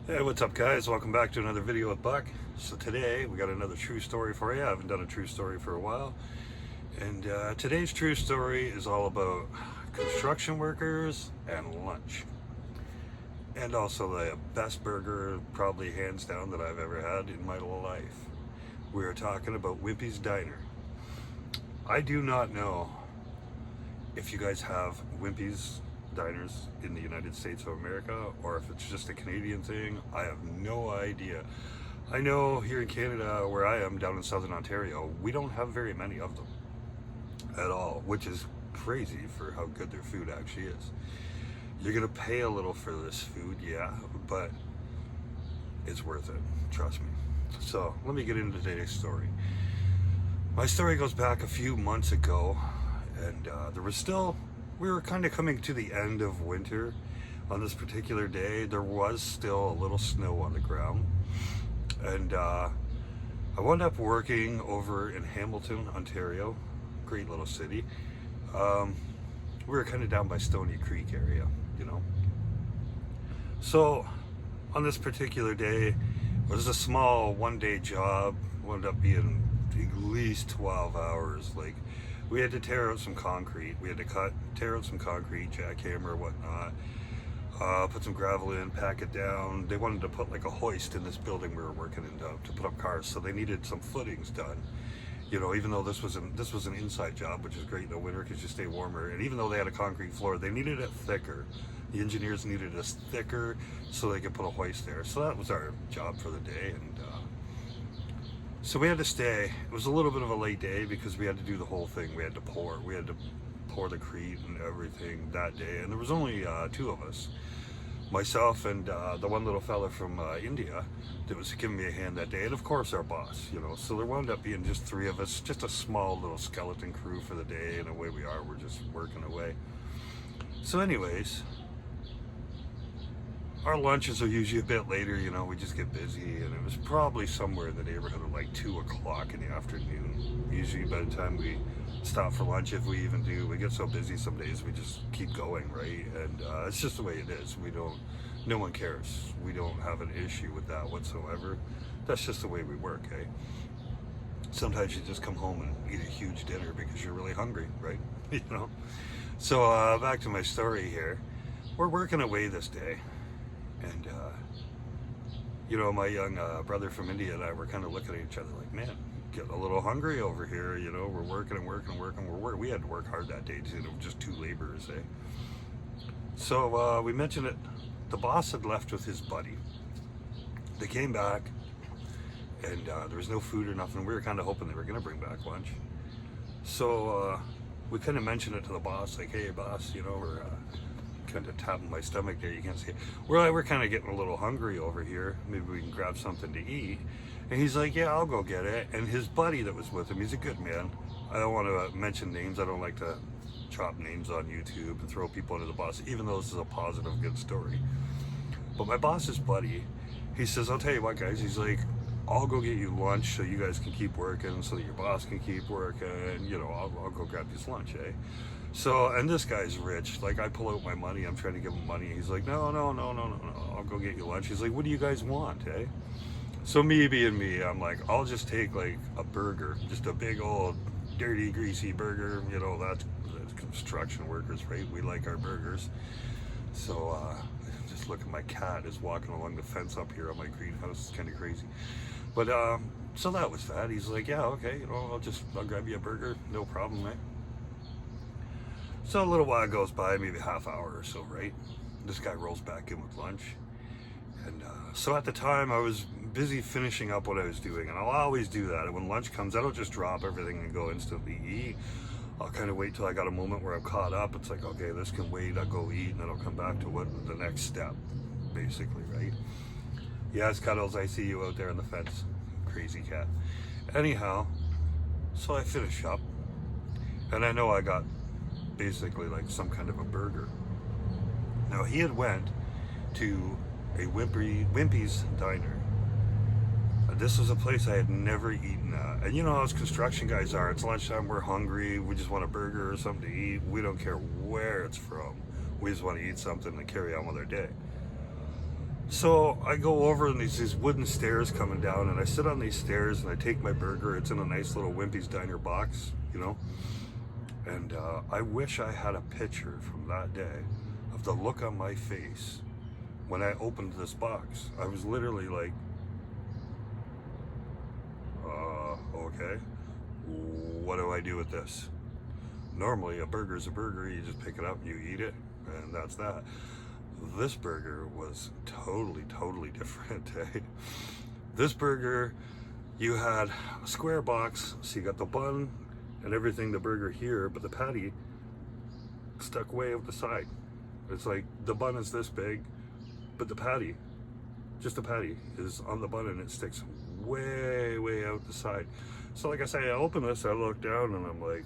Hey, what's up guys? Welcome back to another video with Buck. So today we got another true story for you. I haven't done a true story for a while. And today's true story is all about construction workers and lunch. And also the best burger, probably hands down, that I've ever had in my life. We are talking about Wimpy's Diner. I do not know if you guys have Wimpy's diners in the United States of America or if it's just a Canadian thing. I have no idea. I know here in Canada, where I am down in southern Ontario, we don't have very many of them at all, which is crazy for how good their food actually is. You're gonna pay a little for this food, yeah, but it's worth it, trust me. So let me get into today's story. My story goes back a few months ago, and we were kind of coming to the end of winter. On this particular day, there was still a little snow on the ground, and I wound up working over in Hamilton, Ontario, great little city. We were kind of down by Stony Creek area, you know. So on this particular day, it was a small one-day job, wound up being at least 12 hours. Like, we had to tear out some concrete. We had to tear out some concrete, jackhammer, whatnot, put some gravel in, pack it down. They wanted to put like a hoist in this building we were working in to put up cars, so they needed some footings done. You know, even though this was an inside job, which is great in the winter because you stay warmer, and even though they had a concrete floor, they needed it thicker. The engineers needed us thicker so they could put a hoist there. So that was our job for the day, and so we had to stay. It was a little bit of a late day because we had to do the whole thing. We had to pour the crete and everything that day, and there was only two of us, myself and the one little fella from India that was giving me a hand that day, and of course our boss, you know. So there wound up being just three of us, just a small little skeleton crew for the day, and away we are. We're just working away. So anyways, our lunches are usually a bit later, you know, we just get busy, and it was probably somewhere in the neighborhood of like 2 o'clock in the afternoon. Usually by the time we stop for lunch, if we even do, we get so busy some days we just keep going, right? And it's just the way it is. No one cares. We don't have an issue with that whatsoever. That's just the way we work, eh? Sometimes you just come home and eat a huge dinner because you're really hungry, right? You know? So back to my story here. We're working away this day. And, you know, my young brother from India and I were kind of looking at each other like, man, getting a little hungry over here, you know. We're working and working and working. We had to work hard that day, too. It was just two laborers, eh? So we mentioned it. The boss had left with his buddy. They came back, and there was no food or nothing. We were kind of hoping they were going to bring back lunch. So we kind of mentioned it to the boss, like, hey, boss, you know, we're kind of tapping my stomach there, you can't see it. We're kind of getting a little hungry over here. Maybe we can grab something to eat. And he's like, yeah, I'll go get it. And his buddy that was with him, he's a good man. I don't want to mention names. I don't like to chop names on YouTube and throw people under the bus, even though this is a positive, good story. But my boss's buddy, he says, I'll tell you what, guys, he's like, I'll go get you lunch so you guys can keep working, so that your boss can keep working, you know, I'll go grab his lunch, eh? So, and this guy's rich. Like, I pull out my money, I'm trying to give him money. He's like, no, I'll go get you lunch. He's like, what do you guys want, eh? So me being me, I'm like, I'll just take like a burger, just a big old dirty, greasy burger. You know, that's construction workers, right? We like our burgers. So, just look at my cat is walking along the fence up here on my greenhouse. It's kind of crazy. But, so that was that. He's like, yeah, okay, you know, I'll grab you a burger. No problem, eh? So a little while goes by, maybe a half hour or so, right? This guy rolls back in with lunch. And so at the time, I was busy finishing up what I was doing. And I'll always do that. And when lunch comes, I don't just drop everything and go instantly eat. I'll kind of wait till I got a moment where I'm caught up. It's like, okay, this can wait. I'll go eat, and then I'll come back to what the next step, basically, right? Yes, Cuddles, I see you out there on the fence. Crazy cat. Anyhow, so I finish up. And I know I got basically like some kind of a burger. Now he had went to a Wimpy's Diner. This was a place I had never eaten at. And you know how us construction guys are. It's lunchtime, we're hungry, we just want a burger or something to eat. We don't care where it's from. We just want to eat something and carry on with our day. So I go over and there's these wooden stairs coming down, and I sit on these stairs and I take my burger. It's in a nice little Wimpy's Diner box, you know. And I wish I had a picture from that day of the look on my face when I opened this box. I was literally like, okay, what do I do with this? Normally a burger's a burger, you just pick it up and you eat it, and that's that. This burger was totally different. Eh? This burger, you had a square box, so you got the bun and everything, the burger here, but the patty stuck way out the side. It's like the bun is this big, but the patty, just the patty, is on the bun and it sticks way out the side. So like I say, I open this, I look down and I'm like,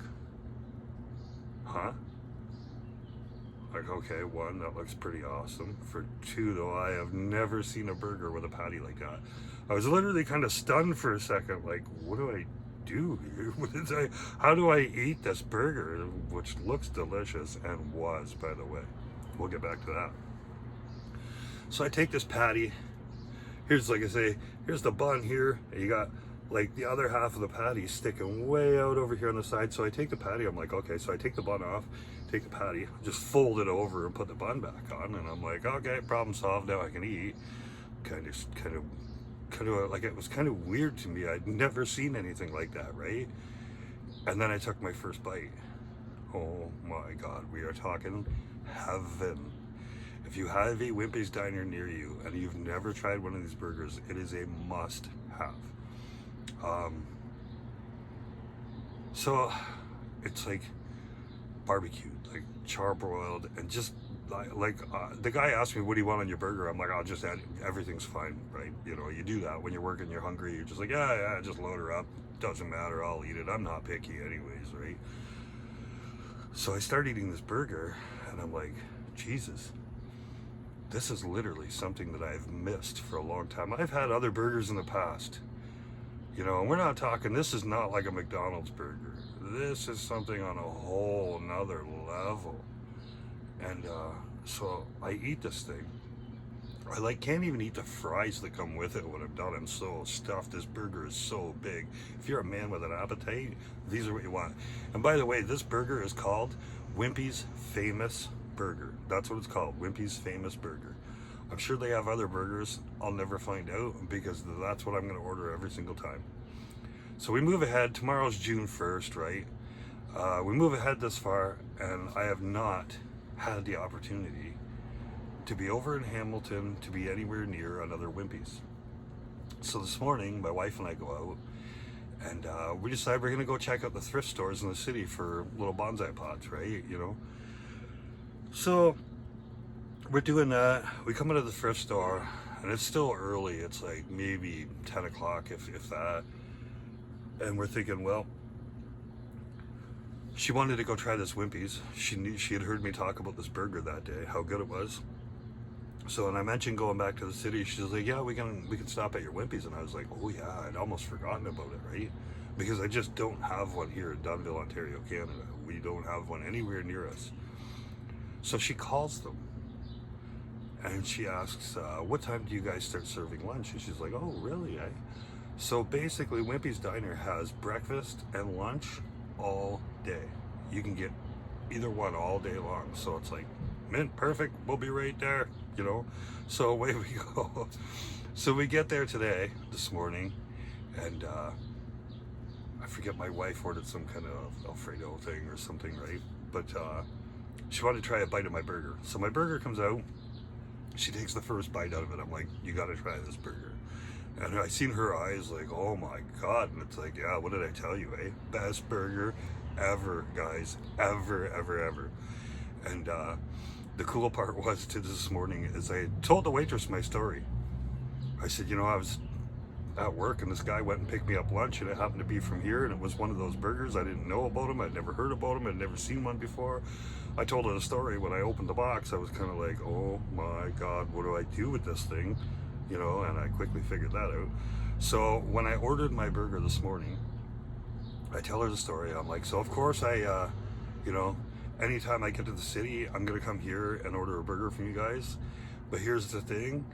huh? Like, okay, one, that looks pretty awesome. For two, though, I have never seen a burger with a patty like that. I was literally kind of stunned for a second, like, what do I do here? How do I eat this burger, which looks delicious and was, by the way. We'll get back to that. So I take this patty. Here's, like I say, here's the bun here. And you got like the other half of the patty sticking way out over here on the side. So I take the patty, I'm like, okay, so I take the bun off, take the patty, just fold it over and put the bun back on. And I'm like, okay, problem solved, now I can eat. Kind of like, it was kind of weird to me. I'd never seen anything like that, right? And then I took my first bite. Oh my God, we are talking heaven. If you have a Wimpy's Diner near you and you've never tried one of these burgers, it is a must have. So it's like barbecued, like charbroiled, and just the guy asked me, what do you want on your burger? I'm like, I'll just add, everything's fine, right? You know, you do that when you're working, you're hungry, you're just like, yeah, just load her up, doesn't matter, I'll eat it, I'm not picky anyways, right? So I start eating this burger and I'm like, Jesus, this is literally something that I've missed for a long time. I've had other burgers in the past, you know, and we're not talking, this is not like a McDonald's burger. This is something on a whole nother level. And so I eat this thing. I can't even eat the fries that come with it when I'm done. I'm so stuffed. This burger is so big. If you're a man with an appetite, these are what you want. And by the way, this burger is called Wimpy's Famous Burger. That's what it's called, Wimpy's Famous Burger. I'm sure they have other burgers. I'll never find out because that's what I'm going to order every single time. So we move ahead. Tomorrow's June 1st, right? We move ahead this far, and I have not had the opportunity to be over in Hamilton, to be anywhere near another Wimpy's. So this morning, my wife and I go out, and we decide we're going to go check out the thrift stores in the city for little bonsai pots, right? You know? So we're doing that. We come into the thrift store, and it's still early. It's like maybe 10 o'clock, if that. And we're thinking, well, she wanted to go try this Wimpy's. She had heard me talk about this burger that day, how good it was. So when I mentioned going back to the city, she was like, yeah, we can stop at your Wimpy's. And I was like, oh yeah, I'd almost forgotten about it, right? Because I just don't have one here in Dunnville, Ontario, Canada. We don't have one anywhere near us. So she calls them and she asks, what time do you guys start serving lunch? And she's like, oh, really? So basically, Wimpy's Diner has breakfast and lunch all day. You can get either one all day long. So it's like, mint, perfect, we'll be right there, you know? So away we go. So we get there this morning, and I forget, my wife ordered some kind of Alfredo thing or something, right? But she wanted to try a bite of my burger. So my burger comes out, she takes the first bite out of it. I'm like, you gotta try this burger. And I seen her eyes like, oh my God. And it's like, yeah, what did I tell you, eh? Best burger ever, guys. Ever. And the cool part was this morning is I told the waitress my story. I said, you know, I was at work and this guy went and picked me up lunch and it happened to be from here, and it was one of those burgers. I didn't know about them. I'd never heard about them. I'd never seen one before. I told her the story. When I opened the box, I was kind of like, oh my God, what do I do with this thing? You know, and I quickly figured that out. So when I ordered my burger this morning, I tell her the story. I'm like, so of course I, you know, anytime I get to the city, I'm gonna come here and order a burger from you guys. But here's the thing,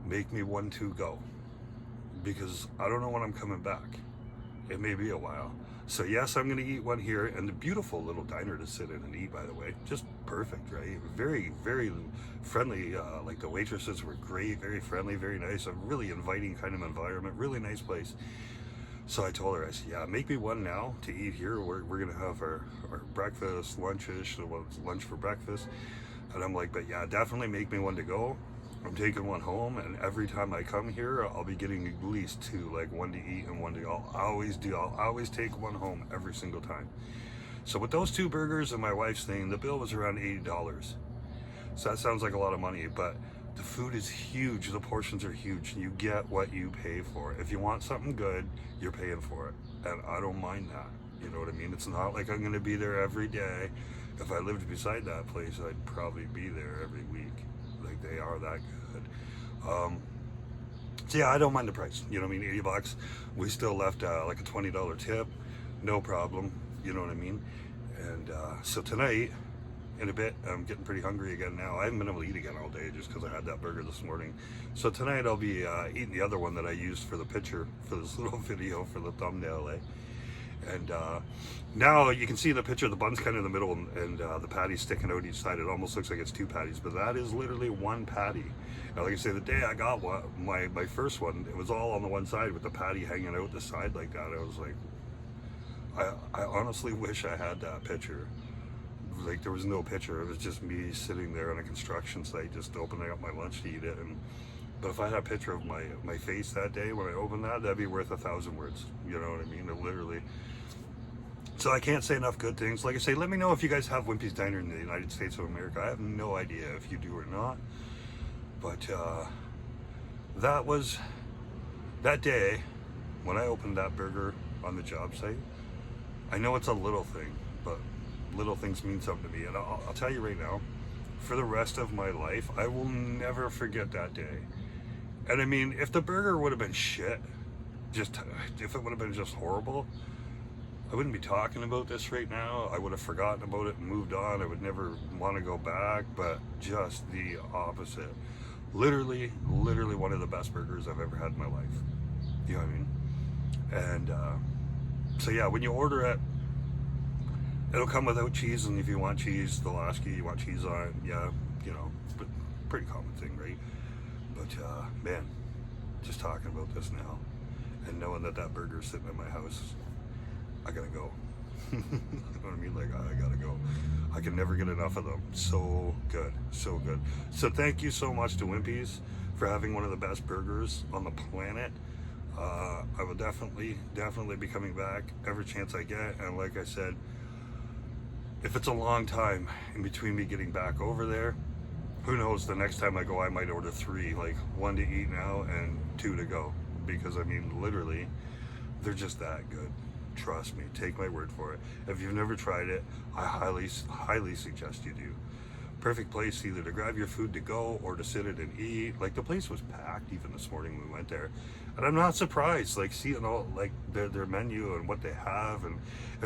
make me one to go, because I don't know when I'm coming back. It may be a while. So yes, I'm gonna eat one here, and the beautiful little diner to sit in and eat, by the way. Just perfect, right? Very, very friendly. Like the waitresses were great, very friendly, very nice. A really inviting kind of environment, really nice place. So I told her, I said, yeah, make me one now to eat here. We're gonna have our breakfast, lunchish, so well, it's lunch for breakfast. And I'm like, but yeah, definitely make me one to go. I'm taking one home, and every time I come here, I'll be getting at least two, like one to eat and one to go. I'll always take one home every single time. So with those two burgers and my wife's thing, the bill was around $80. So that sounds like a lot of money, but the food is huge. The portions are huge. You get what you pay for. If you want something good, you're paying for it. And I don't mind that. You know what I mean? It's not like I'm going to be there every day. If I lived beside that place, I'd probably be there every week. Like, they are that good. So yeah, I don't mind the price. You know what I mean? $80. We still left like a $20 tip. No problem. You know what I mean? And so tonight, in a bit, I'm getting pretty hungry again now. I haven't been able to eat again all day just because I had that burger this morning. So tonight I'll be eating the other one that I used for the picture, for this little video, for the thumbnail, And now you can see in the picture the bun's kind of in the middle, and the patty's sticking out each side. It almost looks like it's two patties, but that is literally one patty. Now, like I say, the day I got my first one, it was all on the one side with the patty hanging out the side like that. I was like, I honestly wish I had that picture. Like, there was no picture. It was just me sitting there on a construction site just opening up my lunch to eat it. But if I had a picture of my face that day when I opened that, that'd be worth 1,000 words. You know what I mean? It literally. So I can't say enough good things. Like I say, let me know if you guys have Wimpy's Diner in the United States of America. I have no idea if you do or not. But that was that day when I opened that burger on the job site. I know it's a little thing, but little things mean something to me. And I'll tell you right now, for the rest of my life, I will never forget that day. And I mean, if the burger would have been shit, if it would have been just horrible, I wouldn't be talking about this right now. I would have forgotten about it and moved on. I would never want to go back, but just the opposite. Literally one of the best burgers I've ever had in my life. You know what I mean? And so yeah, when you order it, it'll come without cheese, and if you want cheese, they'll ask you want cheese on it. Yeah, you know, but pretty common thing, right? But man, just talking about this now, and knowing that burger's sitting in my house, I gotta go. You know what I mean? Like, I gotta go. I can never get enough of them. So good, so good. So thank you so much to Wimpy's for having one of the best burgers on the planet. I will definitely be coming back every chance I get. And like I said, if it's a long time in between me getting back over there, who knows, the next time I go I might order 3, like 1 to eat now and 2 to go, because I mean, literally, they're just that good. Trust me, take my word for it. If you've never tried it, I highly suggest you do. Perfect place either to grab your food to go or to sit it and eat. Like, the place was packed even this morning when we went there, and I'm not surprised, like, seeing all like their menu and what they have, and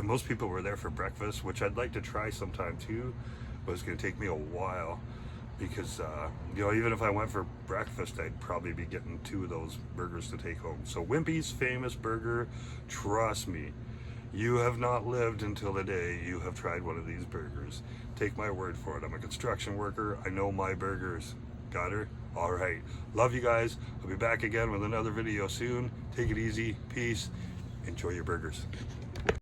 most people were there for breakfast, which I'd like to try sometime too, but it's going to take me a while, because you know, even if I went for breakfast, I'd probably be getting 2 of those burgers to take home. So Wimpy's famous burger, trust me, you have not lived until the day you have tried one of these burgers. Take my word for it. I'm a construction worker. I know my burgers. Got her? All right. Love you guys. I'll be back again with another video soon. Take it easy. Peace. Enjoy your burgers.